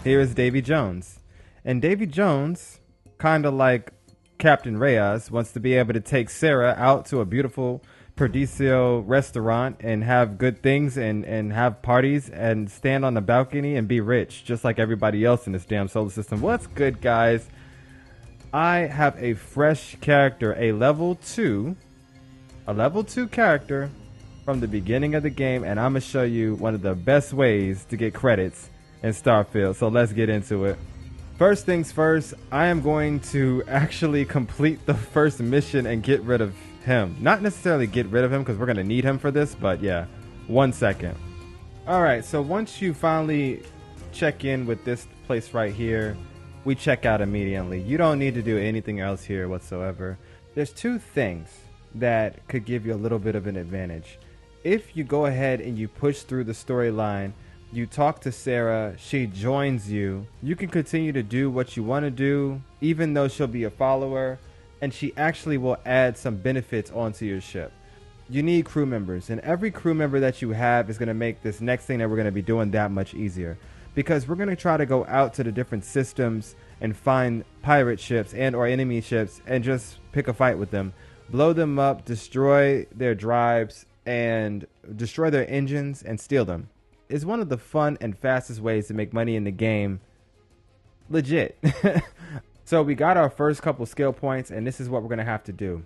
Here is Davy Jones. And Davy Jones, kind of like Captain Reyes, wants to be able to take Sarah out to a beautiful Paradiso restaurant and have good things and have parties and stand on the balcony and be rich, just like everybody else in this damn solar system. What's good, guys? I have a fresh character, a level 2 character from the beginning of the game, and I'm going to show you one of the best ways to get credits in Starfield. So let's get into it. First things first, I am going to actually complete the first mission and get rid of him. Not necessarily get rid of him because we're going to need him for this, but yeah, 1 second. Alright, so once you finally check in with this place right here, we check out immediately. You don't need to do anything else here whatsoever. There's two things that could give you a little bit of an advantage. If you go ahead and you push through the storyline, you talk to Sarah, she joins you, you can continue to do what you want to do, even though she'll be a follower, and she actually will add some benefits onto your ship. You need crew members, and every crew member that you have is going to make this next thing that we're going to be doing that much easier. Because we're going to try to go out to the different systems and find pirate ships and or enemy ships and just pick a fight with them. Blow them up, destroy their drives, and destroy their engines and steal them. It's one of the fun and fastest ways to make money in the game. Legit. So we got our first couple skill points, and this is what we're going to have to do.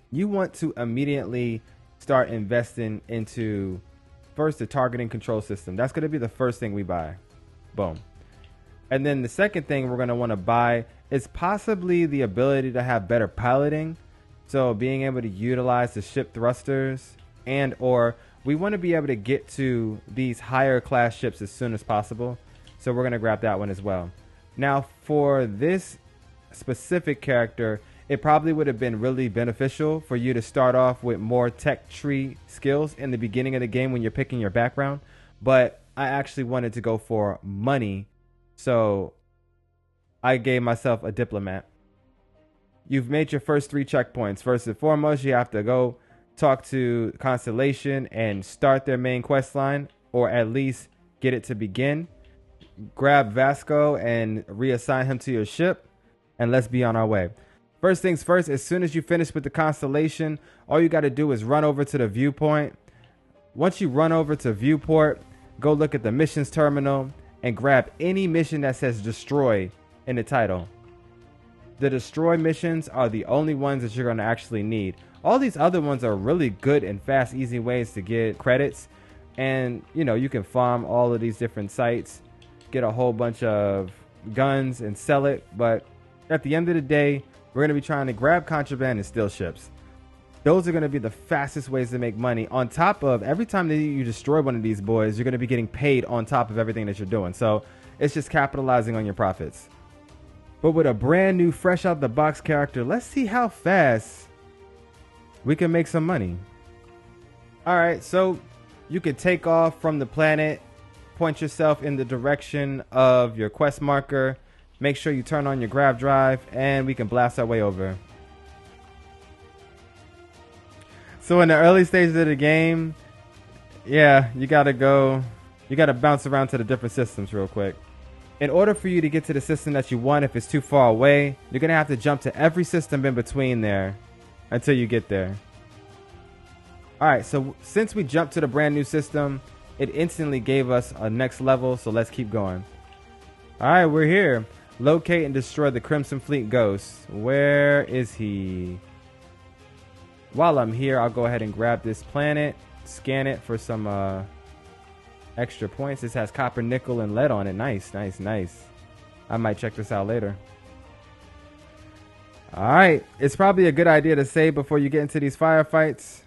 You want to immediately start investing into first the targeting control system. That's going to be the first thing we buy. Boom. And then the second thing we're going to want to buy is possibly the ability to have better piloting. So being able to utilize the ship thrusters, and or we want to be able to get to these higher class ships as soon as possible. So we're going to grab that one as well. Now for this specific character, it probably would have been really beneficial for you to start off with more tech tree skills in the beginning of the game when you're picking your background. But I actually wanted to go for money, so I gave myself a diplomat. You've made your first 3 checkpoints. First and foremost, you have to go talk to Constellation and start their main quest line, or at least get it to begin. Grab Vasco and reassign him to your ship, and let's be on our way. First things first, as soon as you finish with the Constellation, all you got to do is run over to the viewpoint. Once you run over to viewport, go look at the missions terminal and grab any mission that says destroy in the title. The destroy missions are the only ones that you're going to actually need. All these other ones are really good and fast, easy ways to get credits. And, you know, you can farm all of these different sites, get a whole bunch of guns and sell it. But at the end of the day, we're going to be trying to grab contraband and steal ships. Those are going to be the fastest ways to make money. On top of every time that you destroy one of these boys, you're going to be getting paid on top of everything that you're doing. So it's just capitalizing on your profits. But with a brand new, fresh out the box character, let's see how fast we can make some money. All right, so you can take off from the planet, point yourself in the direction of your quest marker. Make sure you turn on your Grav drive, and we can blast our way over. So in the early stages of the game, yeah, you gotta bounce around to the different systems real quick. In order for you to get to the system that you want, if it's too far away, you're gonna have to jump to every system in between there until you get there. Alright, so since we jumped to the brand new system, it instantly gave us a next level, so let's keep going. Alright, we're here. Locate and destroy the Crimson Fleet Ghost. Where is he? While I'm here, I'll go ahead and grab this planet, scan it for some extra points. This has copper, nickel, and lead on it. Nice, nice, nice. I might check this out later. Alright, it's probably a good idea to save before you get into these firefights.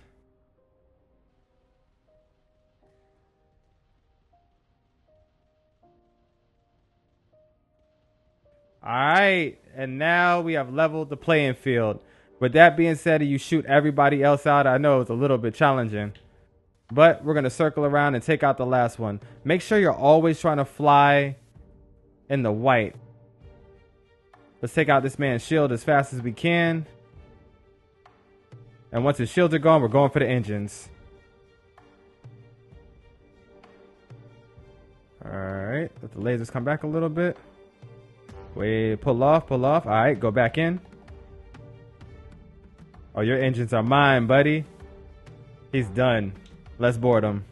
Alright, and now we have leveled the playing field. With that being said, you shoot everybody else out. I know it's a little bit challenging, but we're going to circle around and take out the last one. Make sure you're always trying to fly in the white. Let's take out this man's shield as fast as we can. And once his shields are gone, we're going for the engines. Alright, let the lasers come back a little bit. Wait, pull off, pull off. Alright, go back in. Oh, your engines are mine, buddy. He's done. Let's board him.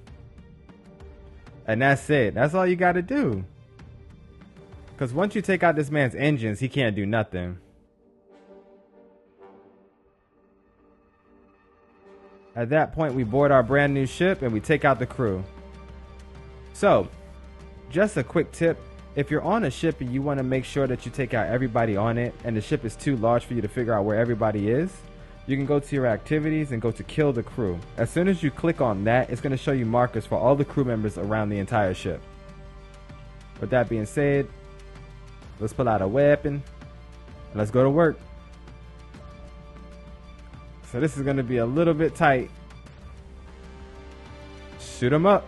And that's it. That's all you gotta do. Because once you take out this man's engines, he can't do nothing. At that point, we board our brand new ship and we take out the crew. So, just a quick tip. If you're on a ship and you want to make sure that you take out everybody on it and the ship is too large for you to figure out where everybody is, you can go to your activities and go to kill the crew. As soon as you click on that, it's going to show you markers for all the crew members around the entire ship. With that being said, let's pull out a weapon and let's go to work. So this is going to be a little bit tight. Shoot them up.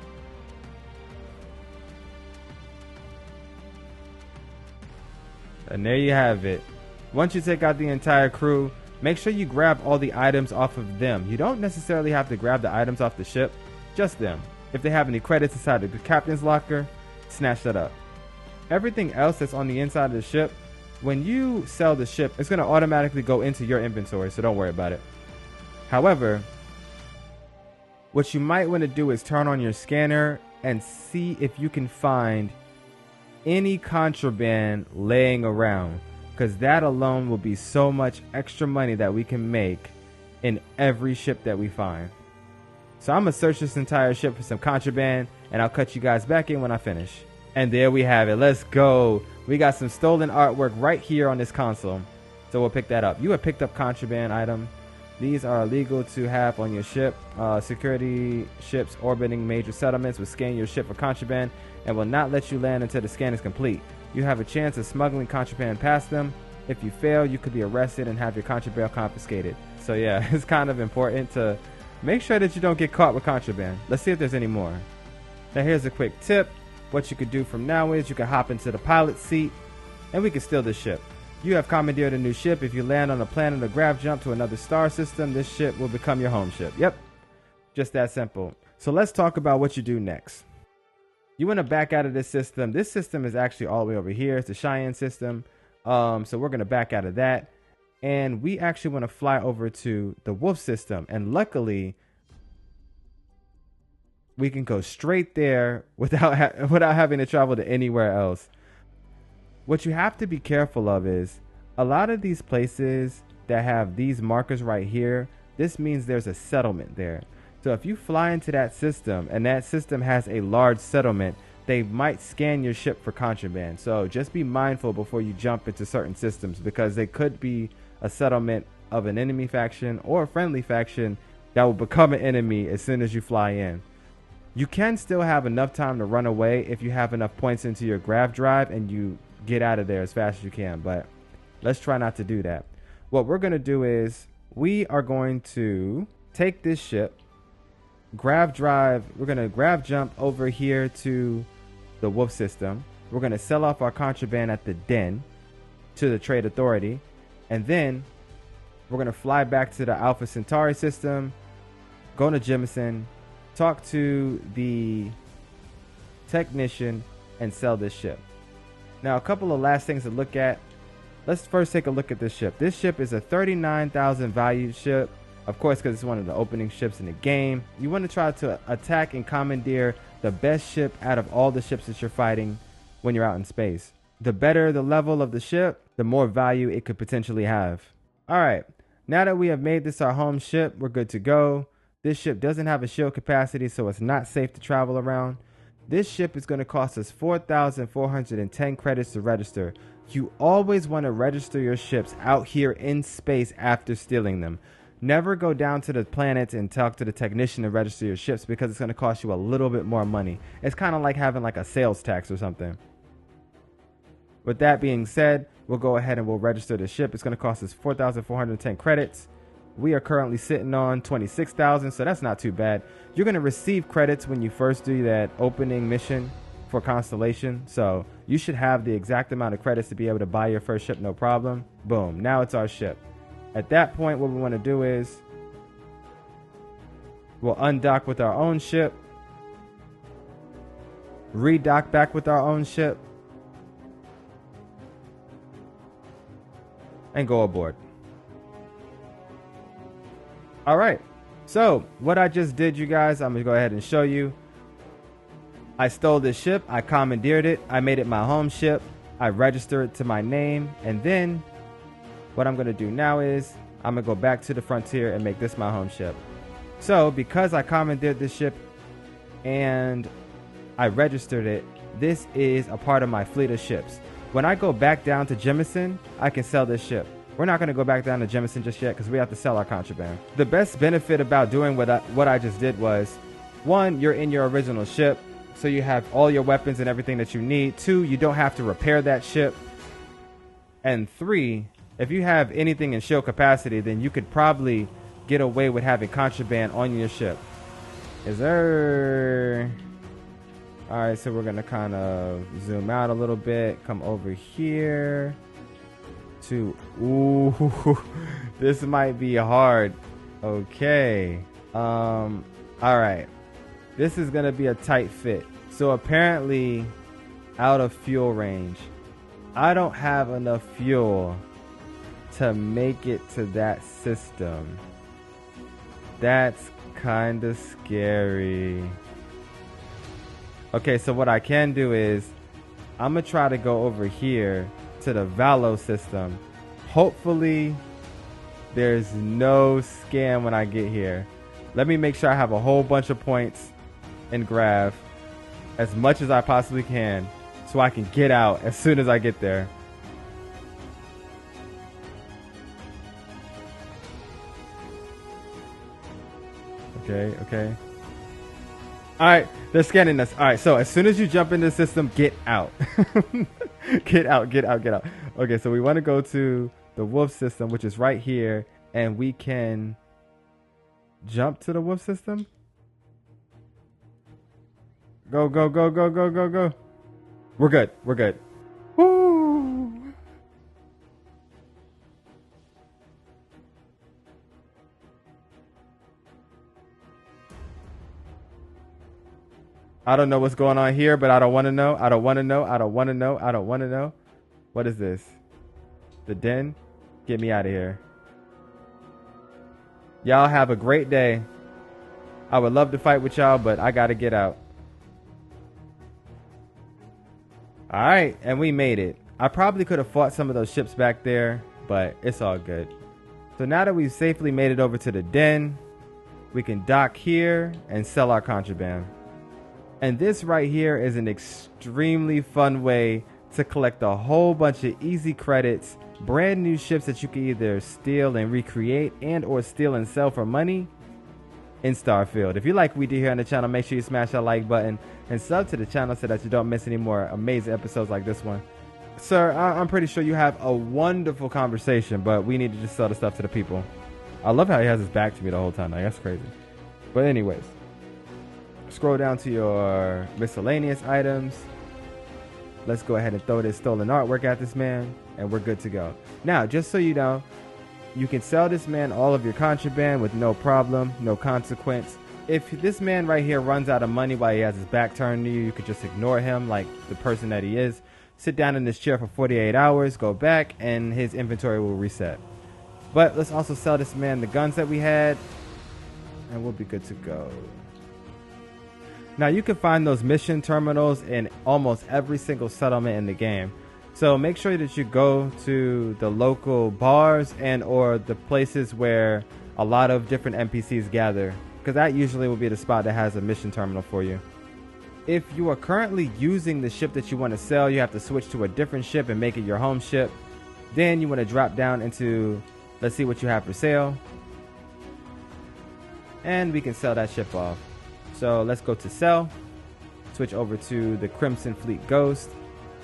And there you have it. Once you take out the entire crew, make sure you grab all the items off of them. You don't necessarily have to grab the items off the ship, just them. If they have any credits inside the captain's locker, snatch that up. Everything else that's on the inside of the ship, when you sell the ship, it's going to automatically go into your inventory, so don't worry about it. However, what you might want to do is turn on your scanner and see if you can find any contraband laying around, because that alone will be so much extra money that we can make in every ship that we find. So I'm going to search this entire ship for some contraband, and I'll cut you guys back in when I finish. And there we have it. Let's go. We got some stolen artwork right here on this console, so we'll pick that up. You have picked up contraband item. These are illegal to have on your ship. Security ships orbiting major settlements will scan your ship for contraband and will not let you land until the scan is complete. You have a chance of smuggling contraband past them. If you fail, you could be arrested and have your contraband confiscated. So yeah, it's kind of important to make sure that you don't get caught with contraband. Let's see if there's any more. Now here's a quick tip. What you could do from now is you can hop into the pilot seat and we can steal this ship. You have commandeered a new ship. If you land on a planet or Grav jump to another star system, this ship will become your home ship. Yep, just that simple. So let's talk about what you do next. You want to back out of this system. This system is actually all the way over here. It's the Cheyenne system. So we're going to back out of that. And we actually want to fly over to the Wolf system. And luckily, we can go straight there without having to travel to anywhere else. What you have to be careful of is a lot of these places that have these markers right here, this means there's a settlement there. So if you fly into that system and that system has a large settlement, they might scan your ship for contraband. So just be mindful before you jump into certain systems, because they could be a settlement of an enemy faction or a friendly faction that will become an enemy as soon as you fly in. You can still have enough time to run away if you have enough points into your Grav drive and you get out of there as fast as you can, but let's try not to do that. What we're going to do is we are going to take this ship, Grav drive, we're going to Grav jump over here to the Wolf system. We're going to sell off our contraband at the Den to the Trade Authority, and then we're going to fly back to the Alpha Centauri system, go to Jemison, talk to the technician, and sell this ship. Now, a couple of last things to look at. Let's first take a look at this ship. This ship is a 39,000 value ship. Of course, because it's one of the opening ships in the game. You want to try to attack and commandeer the best ship out of all the ships that you're fighting when you're out in space. The better the level of the ship, the more value it could potentially have. All right, now that we have made this our home ship, we're good to go. This ship doesn't have a shield capacity, so it's not safe to travel around. This ship is going to cost us 4,410 credits to register. You always want to register your ships out here in space after stealing them. Never go down to the planets and talk to the technician to register your ships, because it's going to cost you a little bit more money. It's kind of like having like a sales tax or something. With that being said, we'll go ahead and we'll register the ship. It's going to cost us 4,410 credits. We are currently sitting on 26,000, so that's not too bad. You're going to receive credits when you first do that opening mission for Constellation, so you should have the exact amount of credits to be able to buy your first ship, no problem. Boom, now it's our ship. At that point, what we want to do is we'll undock with our own ship. redock back with our own ship, and go aboard. All right. So what I just did, you guys, I'm gonna go ahead and show you. I stole this ship, I commandeered it, I made it my home ship, I registered it to my name, and then what I'm gonna do now is I'm gonna go back to the frontier and make this my home ship. So because I commandeered this ship and I registered it, this is a part of my fleet of ships. When I go back down to Jemison, I can sell this ship. We're not going to go back down to Jemison just yet because we have to sell our contraband. The best benefit about doing what I just did was, one, you're in your original ship, so you have all your weapons and everything that you need. Two, you don't have to repair that ship. And three, if you have anything in shield capacity, then you could probably get away with having contraband on your ship. Is there... Alright, so we're going to kind of zoom out a little bit, come over here to... Ooh, this might be hard. Okay. Alright. This is going to be a tight fit. So apparently, out of fuel range. I don't have enough fuel to make it to that system. That's kind of scary. Okay, so what I can do is I'm going to try to go over here to the Valo system. Hopefully, there's no scam when I get here. Let me make sure I have a whole bunch of points in Grav, as much as I possibly can, so I can get out as soon as I get there. Okay, okay. Alright, they're scanning us. Alright, so as soon as you jump in the system, get out. Get out, get out, get out. Okay, so we want to go to the wolf system, which is right here, and we can jump to the wolf system. Go, go, go, go, go, go, go. We're good, we're good. Woo! I don't know what's going on here, but I don't want to know. I don't want to know. I don't want to know. I don't want to know. What is this? The den? Get me out of here. Y'all have a great day. I would love to fight with y'all, but I got to get out. Alright, and we made it. I probably could have fought some of those ships back there, but it's all good. So now that we've safely made it over to the den, we can dock here and sell our contraband. And this right here is an extremely fun way to collect a whole bunch of easy credits, brand new ships that you can either steal and recreate and or steal and sell for money in Starfield. If you like what we do here on the channel, make sure you smash that like button and sub to the channel so that you don't miss any more amazing episodes like this one. Sir, I'm pretty sure you have a wonderful conversation, but we need to just sell the stuff to the people. I love how he has his back to me the whole time. Like, that's crazy. But anyways, scroll down to your miscellaneous items. Let's go ahead and throw this stolen artwork at this man, and we're good to go. Now, just so you know, you can sell this man all of your contraband with no problem, no consequence. If this man right here runs out of money while he has his back turned to you, you could just ignore him like the person that he is. Sit down in this chair for 48 hours, go back, and his inventory will reset. But let's also sell this man the guns that we had, and we'll be good to go. Now, you can find those mission terminals in almost every single settlement in the game. So make sure that you go to the local bars and or the places where a lot of different NPCs gather, because that usually will be the spot that has a mission terminal for you. If you are currently using the ship that you want to sell, you have to switch to a different ship and make it your home ship. Then you want to drop down into, let's see what you have for sale, and we can sell that ship off. So let's go to sell, switch over to the Crimson Fleet Ghost,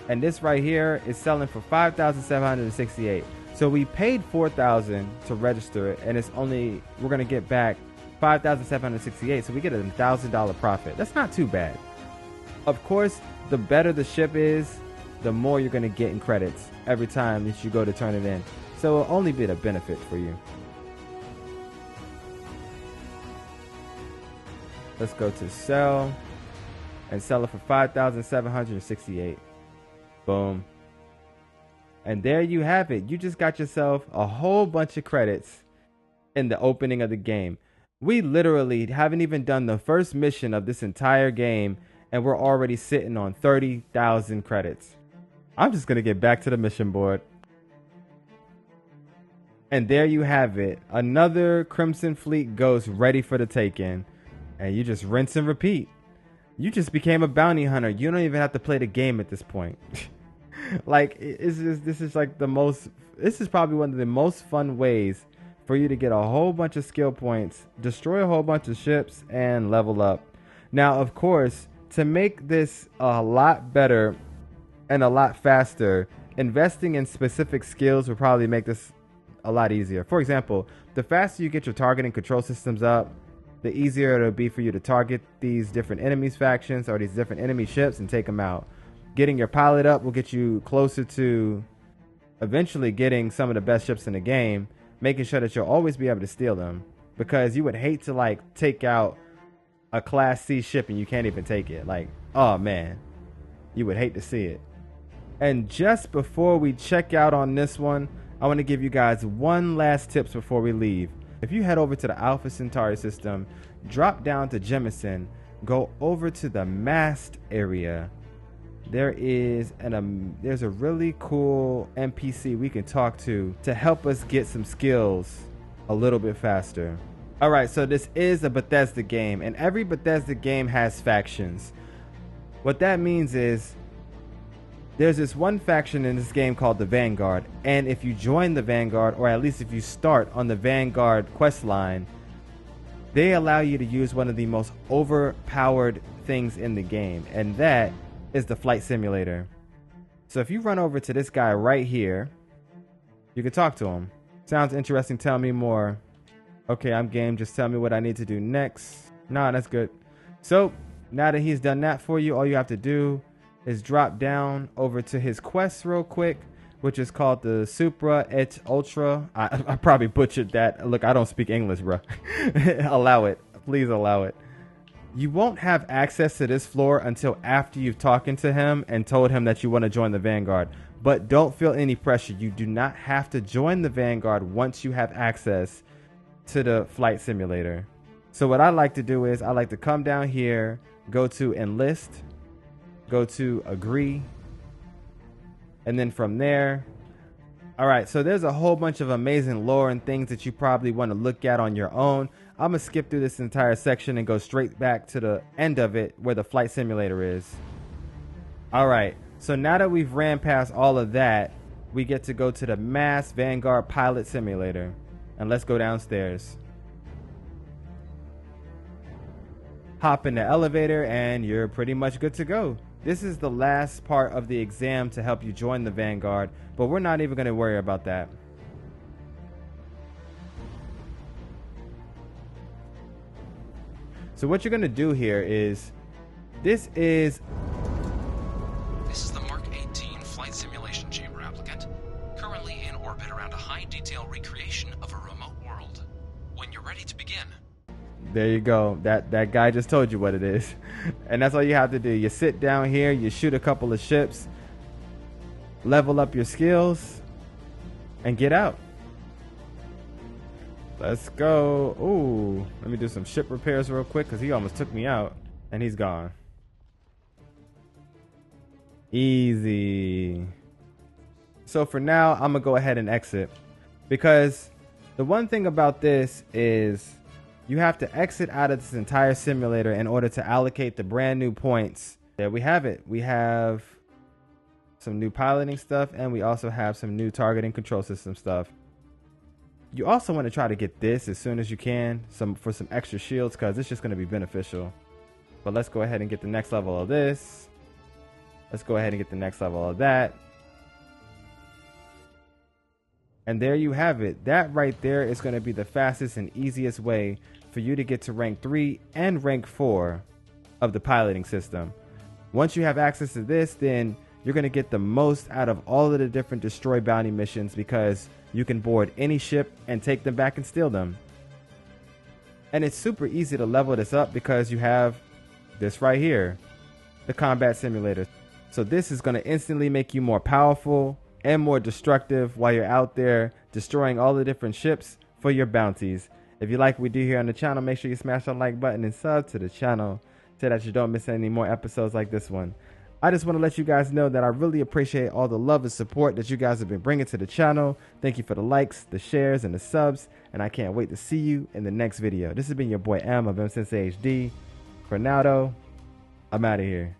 and this right here is selling for 5,768. So we paid 4,000 to register it, and it's only, we're gonna get back 5,768. So we get a $1,000 profit. That's not too bad. Of course, the better the ship is, the more you're gonna get in credits every time that you go to turn it in. So it'll only be a benefit for you. Let's go to sell. and sell it for 5,768. Boom. And there you have it. You just got yourself a whole bunch of credits in the opening of the game. We literally haven't even done the first mission of this entire game, and we're already sitting on 30,000 credits. I'm just going to get back to the mission board. And there you have it. Another Crimson Fleet ghost ready for the taking. And you just rinse and repeat. You just became a bounty hunter. You don't even have to play the game at this point. Like, this is probably one of the most fun ways for you to get a whole bunch of skill points, destroy a whole bunch of ships, and level up. Now, of course, to make this a lot better and a lot faster, investing in specific skills will probably make this a lot easier. For example, the faster you get your targeting control systems up, the easier it'll be for you to target these different enemies factions or these different enemy ships and take them out. Getting your pilot up will get you closer to eventually getting some of the best ships in the game, making sure that you'll always be able to steal them, because you would hate to like take out a class C ship and you can't even take it. Like, oh man, you would hate to see it. And just before we check out on this one, I want to give you guys one last tips before we leave. If you head over to the Alpha Centauri system, drop down to Jemison, go over to the mast area. There's a really cool NPC we can talk to help us get some skills a little bit faster. Alright, so this is a Bethesda game, and every Bethesda game has factions. What that means is there's this one faction in this game called the Vanguard, and if you join the Vanguard, or at least if you start on the Vanguard quest line, they allow you to use one of the most overpowered things in the game, and that is the flight simulator. So if you run over to this guy right here, you can talk to him. Sounds interesting, tell me more. Okay, I'm game, just tell me what I need to do next. Nah, that's good. So now that he's done that for you, all you have to do is drop down over to his quest real quick, which is called the Supra et Ultra. I probably butchered that. Look, I don't speak English, bro. Allow it. Please allow it. You won't have access to this floor until after you've talked to him and told him that you want to join the Vanguard. But don't feel any pressure. You do not have to join the Vanguard once you have access to the flight simulator. So what I like to do is I like to come down here, go to enlist, go to agree, and then from there, all right, so there's a whole bunch of amazing lore and things that you probably want to look at on your own. I'm gonna skip through this entire section and go straight back to the end of it where the flight simulator is. All right, so now that we've ran past all of that, we get to go to the Mass Vanguard Pilot Simulator, and let's go downstairs. Hop in the elevator and you're pretty much good to go. This is the last part of the exam to help you join the Vanguard, but we're not even going to worry about that. So what you're going to do here is, this is the Mark 18 Flight Simulation Chamber applicant, currently in orbit around a high-detail recreation of a remote world. When you're ready to begin. There you go. That guy just told you what it is. And that's all you have to do. You sit down here, you shoot a couple of ships, level up your skills, and get out. Let's go. Ooh, let me do some ship repairs real quick because he almost took me out. And he's gone. Easy. So for now, I'm going to go ahead and exit. Because the one thing about this is you have to exit out of this entire simulator in order to allocate the brand new points. There we have it. We have some new piloting stuff, and we also have some new targeting control system stuff. You also want to try to get this as soon as you can, for some extra shields, because it's just going to be beneficial. But let's go ahead and get the next level of this. Let's go ahead and get the next level of that. And there you have it. That right there is going to be the fastest and easiest way for you to get to rank 3 and rank 4 of the piloting system. Once you have access to this, then you're going to get the most out of all of the different destroy bounty missions, because you can board any ship and take them back and steal them. And it's super easy to level this up because you have this right here. the combat simulator. So this is going to instantly make you more powerful and more destructive while you're out there destroying all the different ships for your bounties. If you like what we do here on the channel, make sure you smash that like button and sub to the channel so that you don't miss any more episodes like this one. I just want to let you guys know that I really appreciate all the love and support that you guys have been bringing to the channel. Thank you for the likes, the shares, and the subs, and I can't wait to see you in the next video. This has been your boy M of M Sensei HD. For now though, I'm out of here.